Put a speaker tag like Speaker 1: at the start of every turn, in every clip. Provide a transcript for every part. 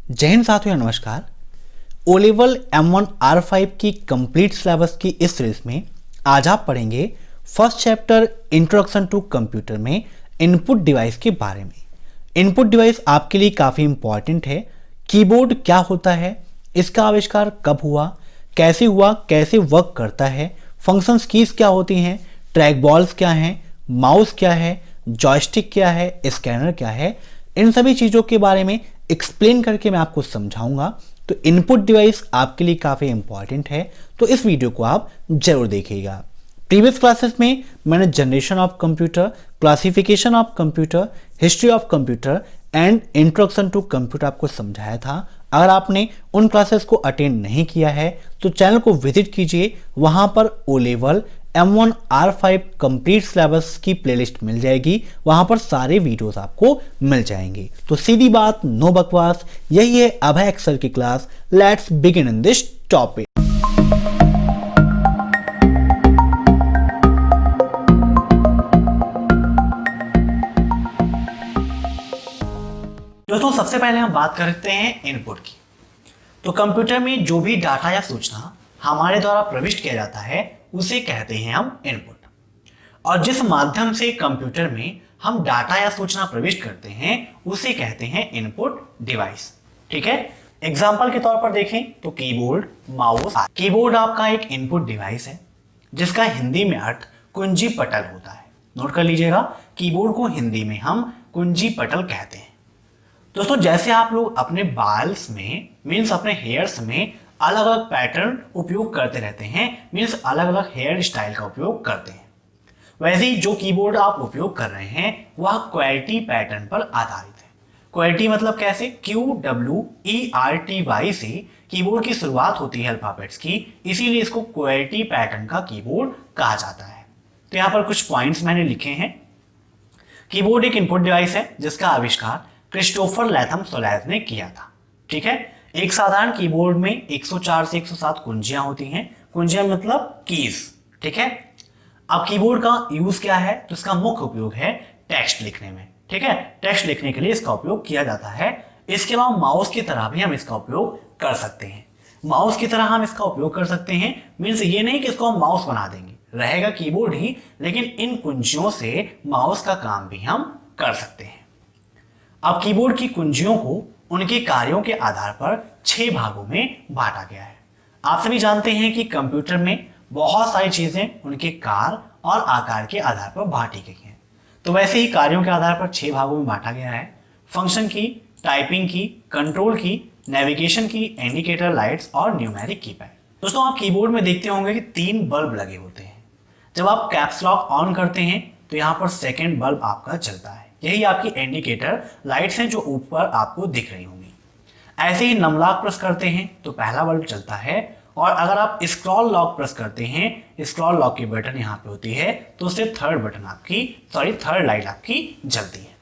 Speaker 1: जय हिंद साथियों, नमस्कार। ओ लेवल M1R5 की कंप्लीट सिलेबस की इस सीरीज में आज आप पढ़ेंगे first chapter introduction to computer में इनपुट डिवाइस के बारे में। इनपुट डिवाइस आपके लिए काफ़ी इंपॉर्टेंट है। कीबोर्ड क्या होता है, इसका आविष्कार कब हुआ, कैसे वर्क करता है, फंक्शंस कीज क्या होती हैं, ट्रैक बॉल्स क्या हैं, माउस क्या है, जॉयस्टिक क्या है, स्कैनर क्या है, इन सभी चीज़ों के बारे में एक्सप्लेन करके मैं आपको समझाऊंगा। तो इनपुट डिवाइस आपके लिए काफ़ी इंपॉर्टेंट है, तो इस वीडियो को आप जरूर देखिएगा। प्रीवियस क्लासेस में मैंने generation of computer, classification of computer, history of computer and introduction to computer आपको समझाया था। अगर आपने उन क्लासेस को अटेंड नहीं किया है तो चैनल को विजिट कीजिए, वहां पर O level M1R5 complete syllabus की प्लेलिस्ट मिल जाएगी, वहां पर सारे वीडियोस आपको मिल जाएंगे। तो सीधी बात, नो बकवास, यही है अभय एक्सेल की class. Let's begin in this topic. दोस्तों, सबसे पहले हम बात करते हैं इनपुट की। तो कंप्यूटर में जो भी डाटा या सूचना हमारे द्वारा प्रविष्ट किया जाता है उसे कहते हैं हम इनपुट। और जिस माध्यम से कंप्यूटर में हम डाटा या सूचना प्रविष्ट करते हैं उसे कहते हैं इनपुट डिवाइस। ठीक है, एग्जाम्पल के तौर पर देखें तो कीबोर्ड, माउस। कीबोर्ड आपका एक इनपुट डिवाइस है जिसका हिंदी में अर्थ कुंजी पटल होता है। नोट कर लीजिएगा, कीबोर्ड को हिंदी में हम कुंजी पटल कहते हैं। दोस्तों, जैसे आप लोग अपने बाल्स में मीन्स अपने हेयर्स में अलग अलग पैटर्न उपयोग करते रहते हैं, मीन्स अलग अलग हेयर स्टाइल का उपयोग करते हैं, वैसे ही जो कीबोर्ड आप उपयोग कर रहे हैं वह क्वेल्टी पैटर्न पर आधारित है। क्वेल्टी मतलब कैसे? QWERTY से कीबोर्ड की शुरुआत होती है अल्फाबेट्स की, इसीलिए इसको क्वेल्टी पैटर्न का कीबोर्ड कहा जाता है। तो यहाँ पर कुछ पॉइंट्स मैंने लिखे हैं। कीबोर्ड एक इनपुट डिवाइस है जिसका आविष्कार क्रिस्टोफर लैथम सोलैज ने किया था। ठीक है, एक साधारण कीबोर्ड में 104 से 107 कुंजियां होती हैं। कुंजियां मतलब कीज। ठीक है, अब कीबोर्ड का यूज क्या है? तो इसका मुख्य उपयोग है टेक्स्ट लिखने में। ठीक है, टेक्स्ट लिखने के लिए इसका उपयोग किया जाता है। इसके अलावा माउस की तरह भी हम इसका उपयोग कर सकते हैं। माउस की तरह हम इसका उपयोग कर सकते हैं मीन्स ये नहीं कि इसको हम माउस बना देंगे, रहेगा कीबोर्ड ही, लेकिन इन कुंजियों से माउस का काम भी हम कर सकते हैं। अब कीबोर्ड की कुंजियों को उनके कार्यों के आधार पर 6 भागों में बांटा गया है। आप सभी जानते हैं कि कंप्यूटर में बहुत सारी चीजें उनके कार्य और आकार के आधार पर बांटी गई हैं। तो वैसे ही कार्यों के आधार पर 6 भागों में बांटा गया है। फंक्शन की, टाइपिंग की, कंट्रोल की, नेविगेशन की, इंडिकेटर लाइट्स और न्यूमेरिक कीपैड। दोस्तों, आप कीबोर्ड में देखते होंगे कि 3 बल्ब लगे होते हैं। जब आप कैप्स लॉक ऑन करते हैं तो यहाँ पर सेकेंड बल्ब आपका चलता है। यही आपकी इंडिकेटर लाइट्स हैं जो ऊपर आपको दिख रही होंगी। ऐसे ही नम लॉक प्रेस करते हैं तो पहला बल्ब चलता है, और अगर आप स्क्रॉल लॉक प्रेस करते हैं, स्क्रॉल लॉक की बटन यहाँ पे होती है, तो उससे थर्ड लाइट आपकी जलती है।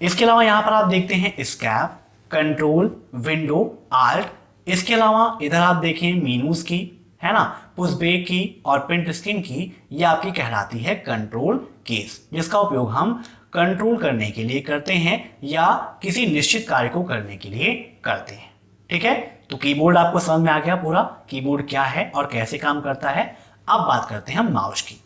Speaker 1: इसके अलावा यहाँ पर आप देखते हैं एस्केप, कंट्रोल, विंडो, आल्ट। इसके अलावा इधर आप देखें मीनूज की, है ना, पुश बैक की और प्रिंट स्क्रीन की, ये आपकी कहलाती है कंट्रोल कीज, जिसका उपयोग हम कंट्रोल करने के लिए करते हैं या किसी निश्चित कार्य को करने के लिए करते हैं। ठीक है, तो कीबोर्ड आपको समझ में आ गया पूरा, कीबोर्ड क्या है और कैसे काम करता है। अब बात करते हैं माउस की।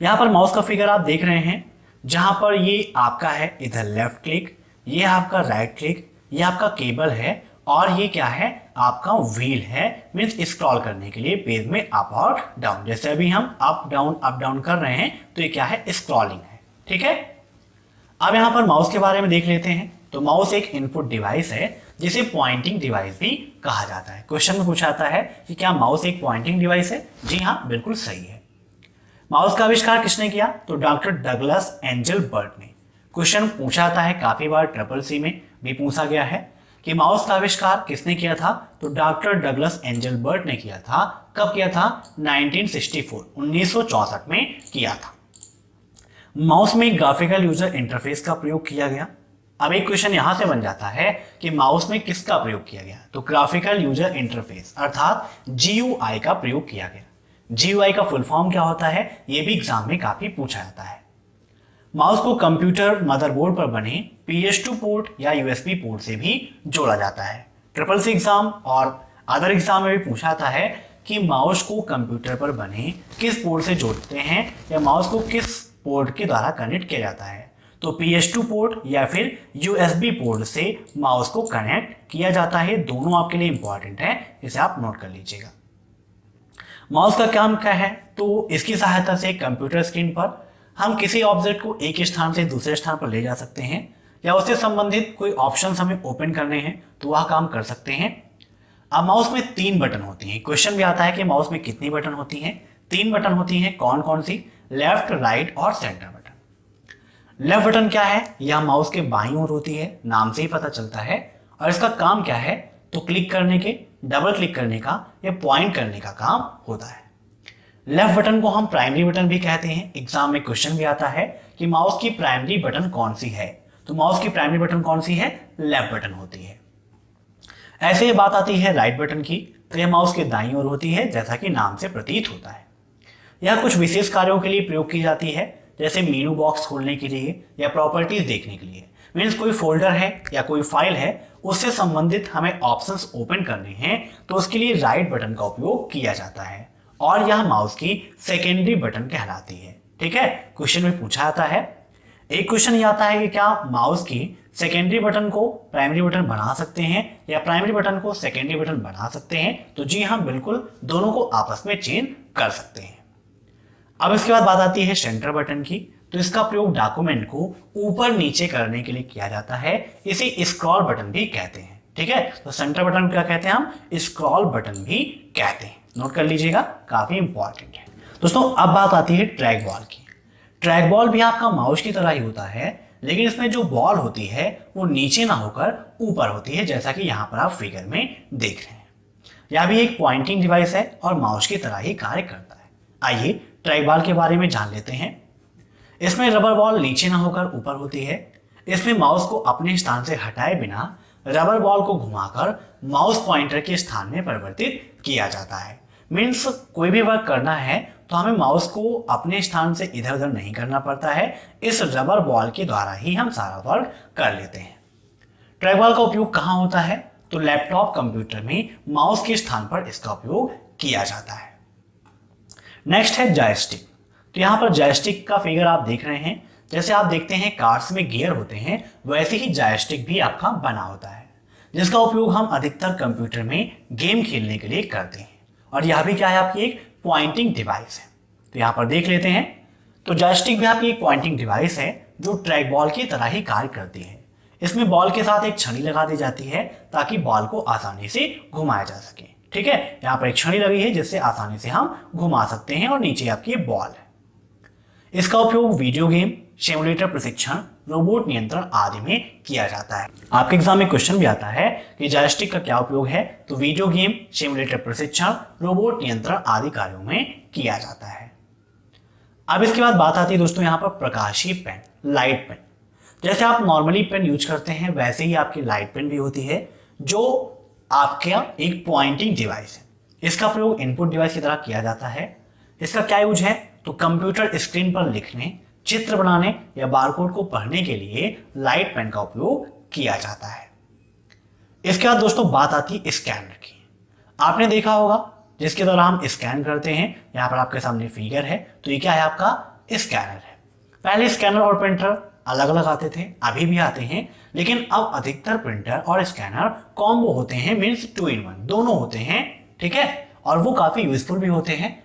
Speaker 1: यहां पर माउस का फिगर आप देख रहे हैं, जहां पर ये आपका है इधर लेफ्ट क्लिक, ये आपका राइट क्लिक, ये आपका केबल है, और ये क्या है? आपका व्हील है, मीन्स स्क्रॉल करने के लिए पेज में अप और डाउन। जैसे अभी हम अप डाउन कर रहे हैं तो ये क्या है? स्क्रॉलिंग है। ठीक है, अब यहां पर माउस के बारे में देख लेते हैं। तो माउस एक इनपुट डिवाइस है जिसे पॉइंटिंग डिवाइस भी कहा जाता है। क्वेश्चन में पूछा जाता है कि क्या माउस एक पॉइंटिंग डिवाइस है? जी हाँ, बिल्कुल सही है। माउस का आविष्कार किसने किया? तो डॉक्टर डगलस एंजलबर्ट ने। क्वेश्चन पूछा जाता है काफी बार, CCC में भी पूछा गया है कि माउस का आविष्कार किसने किया था? तो डॉक्टर डगलस एंजलबर्ट ने किया था। कब किया था? 1964 में किया था। माउस में ग्राफिकल यूजर इंटरफेस का प्रयोग किया गया। अब एक क्वेश्चन यहां से बन जाता है कि माउस में किसका प्रयोग किया गया? तो ग्राफिकल यूजर इंटरफेस अर्थात GUI का प्रयोग किया गया। GUI का फुल फॉर्म क्या होता है? यह भी एग्जाम में काफी पूछा जाता है। माउस को कंप्यूटर मदरबोर्ड पर बने PS2 पोर्ट या USB पोर्ट से भी जोड़ा जाता है। SSC एग्जाम और अदर एग्जाम में भी पूछा जाता है कि माउस को कंप्यूटर पर बने किस पोर्ट से जोड़ते हैं या माउस को किस पोर्ट के द्वारा कनेक्ट किया जाता है। तो PS2 पोर्ट या फिर USB पोर्ट से माउस को कनेक्ट किया जाता है। दोनों आपके लिए इंपॉर्टेंट है, इसे आप नोट कर लीजिएगा। माउस का काम क्या है, तो इसकी सहायता से कंप्यूटर स्क्रीन पर हम किसी ऑब्जेक्ट को एक स्थान से दूसरे स्थान पर ले जा सकते हैं या उससे संबंधित कोई ऑप्शंस हमें ओपन करने हैं तो वह काम कर सकते हैं। अब माउस में 3 बटन होती हैं। क्वेश्चन भी आता है कि माउस में कितनी बटन होती हैं। 3 बटन होती हैं। कौन कौन सी? लेफ्ट, राइट और सेंटर बटन। लेफ्ट बटन क्या है? यह माउस के बाईं ओर होती है, नाम से ही पता चलता है। और इसका काम क्या है, तो क्लिक करने के, डबल क्लिक करने का या पॉइंट करने का काम होता है। लेफ्ट बटन को हम प्राइमरी बटन भी कहते हैं। एग्जाम में क्वेश्चन भी आता है कि माउस की प्राइमरी बटन कौन सी है, तो माउस की प्राइमरी बटन कौन सी है? लेफ्ट बटन होती है। ऐसे ही बात आती है राइट बटन की, तो यह माउस के दाईं ओर होती है, जैसा कि नाम से प्रतीत होता है। यह कुछ विशेष कार्यों के लिए प्रयोग की जाती है, जैसे मेनू बॉक्स खोलने के लिए या प्रॉपर्टीज देखने के लिए। मीन्स कोई फोल्डर है या कोई फाइल है, उससे संबंधित हमें ऑप्शंस ओपन करने हैं, तो उसके लिए राइट बटन का उपयोग किया जाता है और यह माउस की सेकेंडरी बटन कहलाती है। ठीक है, क्वेश्चन में पूछा जाता है। एक क्वेश्चन ये आता है कि क्या माउस की सेकेंडरी बटन को प्राइमरी बटन बना सकते हैं या प्राइमरी बटन को सेकेंडरी बटन बना सकते हैं? तो जी हाँ, बिल्कुल, दोनों को आपस में चेंज कर सकते हैं। अब इसके बाद बात आती है सेंटर बटन की, तो इसका प्रयोग डॉक्यूमेंट को ऊपर नीचे करने के लिए किया जाता है। इसे स्क्रॉल बटन भी कहते हैं। ठीक है, तो सेंटर बटन क्या कहते हैं हम? स्क्रॉल बटन भी कहते हैं। नोट कर लीजिएगा, काफी इंपॉर्टेंट है। दोस्तों अब बात आती है ट्रैक बॉल की। ट्रैक बॉल भी आपका माउस की तरह ही होता है, लेकिन इसमें जो बॉल होती है वो नीचे ना होकर ऊपर होती है, जैसा कि यहाँ पर आप फिगर में देख रहे हैं। यह भी एक पॉइंटिंग डिवाइस है और माउस की तरह ही कार्य करता है। आइए ट्रैक बॉल के बारे में जान लेते हैं। इसमें रबर बॉल नीचे ना होकर ऊपर होती है। इसमें माउस को अपने स्थान से हटाए बिना रबर बॉल को घुमाकर माउस पॉइंटर के स्थान में परिवर्तित किया जाता है। मीन्स कोई भी वर्क करना है तो हमें माउस को अपने स्थान से इधर उधर नहीं करना पड़ता है। इस रबर बॉल के द्वारा ही हम सारा वर्क कर लेते हैं। ट्रैक बॉल का उपयोग कहाँ होता है? तो लैपटॉप कंप्यूटर में माउस के स्थान पर इसका उपयोग किया जाता है। नेक्स्ट है जॉयस्टिक। तो यहाँ पर जॉयस्टिक का फिगर आप देख रहे हैं। जैसे आप देखते हैं कार्स में गियर होते हैं, वैसे ही जॉयस्टिक भी आपका बना होता है, जिसका उपयोग हम अधिकतर कंप्यूटर में गेम खेलने के लिए करते हैं। और यह भी क्या है? आपकी एक पॉइंटिंग डिवाइस है। तो यहाँ पर देख लेते हैं, तो जॉयस्टिक भी आपकी एक पॉइंटिंग डिवाइस है जो ट्रैक बॉल की तरह ही कार्य करती है। इसमें बॉल के साथ एक छड़ी लगा दी जाती है ताकि बॉल को आसानी से घुमाया जा सके। ठीक है, यहाँ पर एक छड़ी लगी है जिससे आसानी से हम घुमा सकते हैं और नीचे आपकी बॉल है। इसका उपयोग वीडियो गेम, सिमुलेटर प्रशिक्षण, रोबोट नियंत्रण आदि में किया जाता है। आपके एग्जाम में क्वेश्चन भी आता है कि जॉयस्टिक का क्या उपयोग है, तो वीडियो गेम, सिमुलेटर प्रशिक्षण, रोबोट नियंत्रण आदि कार्यों में किया जाता है। अब इसके बाद बात आती है दोस्तों यहाँ पर प्रकाशीय पेन, लाइट पेन। जैसे आप नॉर्मली पेन यूज करते हैं वैसे ही आपकी लाइट पेन भी होती है, जो आपका एक पॉइंटिंग डिवाइस है। इसका प्रयोग इनपुट डिवाइस की तरह किया जाता है। इसका क्या यूज है, तो कंप्यूटर स्क्रीन पर लिखने, चित्र बनाने या बारकोड को पढ़ने के लिए लाइट पेन का उपयोग किया जाता है। इसके बाद दोस्तों बात आती है स्कैनर की। आपने देखा होगा जिसके द्वारा हम स्कैन करते हैं। यहाँ पर आपके सामने फिगर है, तो ये क्या है? आपका स्कैनर है। पहले स्कैनर और प्रिंटर अलग अलग आते थे, अभी भी आते हैं, लेकिन अब अधिकतर प्रिंटर और स्कैनर कॉम्बो होते हैं। मीन्स 2 in 1 दोनों होते हैं। ठीक है, और वो काफी यूजफुल भी होते हैं।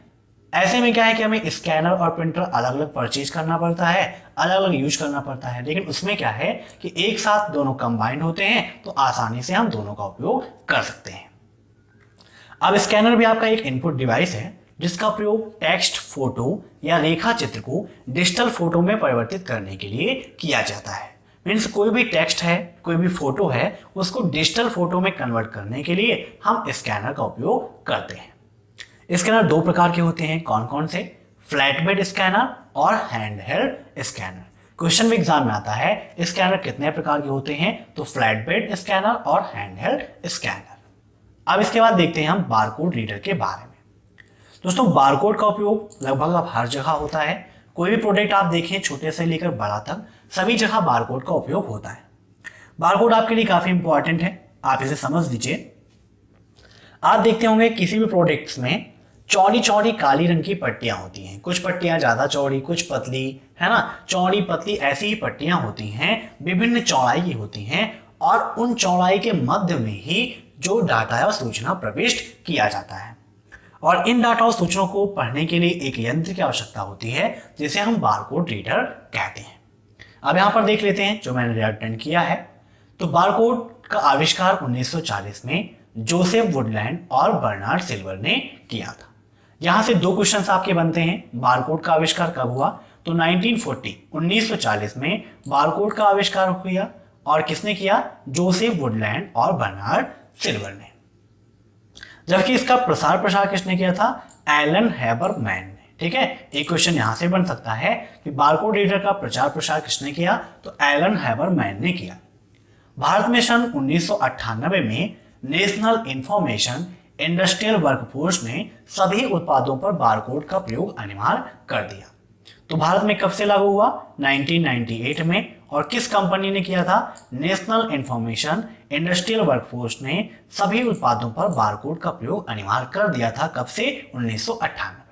Speaker 1: ऐसे में क्या है कि हमें स्कैनर और प्रिंटर अलग अलग परचेज करना पड़ता है, अलग अलग यूज करना पड़ता है, लेकिन उसमें क्या है कि एक साथ दोनों कंबाइंड होते हैं, तो आसानी से हम दोनों का उपयोग कर सकते हैं। अब स्कैनर भी आपका एक इनपुट डिवाइस है जिसका प्रयोग टेक्स्ट, फोटो या रेखा चित्र को डिजिटल फोटो में परिवर्तित करने के लिए किया जाता है। मीन्स कोई भी टेक्स्ट है, कोई भी फोटो है, उसको डिजिटल फोटो में कन्वर्ट करने के लिए हम स्कैनर का उपयोग करते हैं। स्कैनर 2 प्रकार के होते हैं। कौन कौन से? फ्लैट बेड स्कैनर और हैंड हेल्ड स्कैनर। क्वेश्चन में एग्जाम में आता है स्कैनर कितने प्रकार के होते हैं, तो फ्लैट बेड स्कैनर और हैंड हेल्ड स्कैनर। अब इसके बाद देखते हैं हम बारकोड रीडर के बारे में। दोस्तों बारकोड का उपयोग लगभग अब हर जगह होता है। कोई भी प्रोडक्ट आप देखें, छोटे से लेकर बड़ा तक, सभी जगह बारकोड का उपयोग होता है। बारकोड आपके लिए काफी इंपॉर्टेंट है, आप इसे समझ लीजिए। आप देखते होंगे किसी भी प्रोडक्ट्स में चौड़ी चौड़ी काली रंग की पट्टियां होती हैं, कुछ पट्टियां ज्यादा चौड़ी, कुछ पतली, है ना, चौड़ी पतली ऐसी ही पट्टियां होती हैं, विभिन्न चौड़ाई की होती हैं, और उन चौड़ाई के मध्य में ही जो डाटा और सूचना प्रविष्ट किया जाता है। और इन डाटा और सूचनाओं को पढ़ने के लिए एक यंत्र की आवश्यकता होती है जिसे हम बारकोड रीडर कहते हैं। अब यहां पर देख लेते हैं जो मैंने रिटर्न किया है। तो बारकोड का आविष्कार 1940 में जोसेफ वुडलैंड और बर्नार्ड सिल्वर ने किया था। यहां से दो क्वेश्चंस आपके बनते हैं, बारकोड का आविष्कार कब हुआ? तो 1940 में बारकोड का आविष्कार हुआ, और किसने किया? जोसेफ वुडलैंड और बर्नार्ड सिल्वर ने। जबकि इसका प्रसार प्रसार किसने किया था? एलन हैबरमैन ने। ठीक है, एक क्वेश्चन यहां से बन सकता है कि बारकोड रीडर का प्रचार प्रसार किसने किया? तो एलन हैबरमैन ने किया। भारत में सन 1998 में नेशनल इंफॉर्मेशन इंडस्ट्रियल वर्कफोर्स ने सभी उत्पादों पर बारकोड का प्रयोग अनिवार्य कर दिया। तो भारत में कब से लागू हुआ? 1998 में। और किस कंपनी ने किया था? नेशनल इंफॉर्मेशन इंडस्ट्रियल वर्कफोर्स ने सभी उत्पादों पर बारकोड का प्रयोग अनिवार्य कर दिया था। कब से? 1998।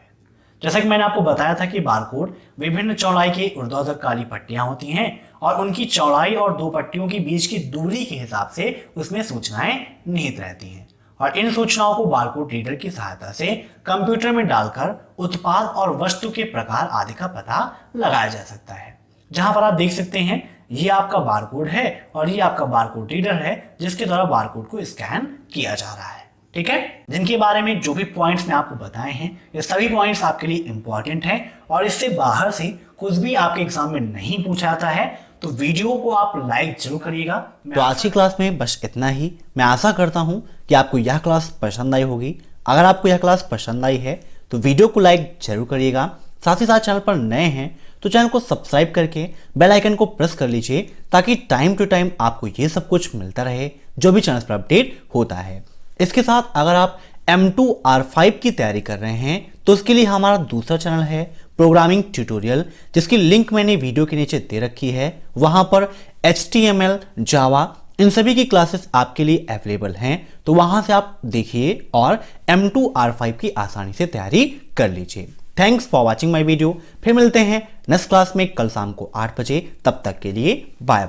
Speaker 1: जैसा कि मैंने आपको बताया था कि बारकोड विभिन्न चौड़ाई की ऊर्ध्वाधर काली पट्टियां होती हैं, और उनकी चौड़ाई और दो पट्टियों के बीच की दूरी के हिसाब से उसमें सूचनाएं निहित रहती हैं, और इन सूचनाओं को बारकोड रीडर की सहायता से कंप्यूटर में डालकर उत्पाद और वस्तु के प्रकार आदि का पता लगाया जा सकता है। जहां पर आप देख सकते हैं ये आपका बारकोड है और ये आपका बारकोड रीडर है जिसके द्वारा बारकोड को स्कैन किया जा रहा है। ठीक है, जिनके बारे में जो भी पॉइंट्स मैं आपको बताए हैं ये सभी पॉइंट्स आपके लिए इंपॉर्टेंट हैं, और इससे बाहर से कुछ भी आपके एग्जाम में नहीं पूछा जाता है, तो वीडियो को आप लाइक जरूर करिएगा।
Speaker 2: तो आज की क्लास में बस इतना ही। मैं आशा करता हूं कि आपको यह क्लास पसंद आई होगी। अगर आपको यह क्लास पसंद आई है तो वीडियो को लाइक जरूर करिएगा। साथ ही साथ चैनल पर नए हैं तो चैनल को सब्सक्राइब करके बेल आइकन को प्रेस कर लीजिए, ताकि टाइम टू टाइम आपको ये सब कुछ मिलता रहे जो भी चैनल पर अपडेट होता है। इसके साथ अगर आप M2 R5 की तैयारी कर रहे हैं तो उसके लिए हमारा दूसरा चैनल है प्रोग्रामिंग ट्यूटोरियल, जिसकी लिंक मैंने वीडियो के नीचे दे रखी है। वहां पर HTML, जावा इन सभी की क्लासेस आपके लिए अवेलेबल हैं, तो वहां से आप देखिए और M2 R5 की आसानी से तैयारी कर लीजिए। Thanks for watching my video. फिर मिलते हैं नेक्स्ट क्लास में कल शाम को 8 बजे। तब तक के लिए बाय।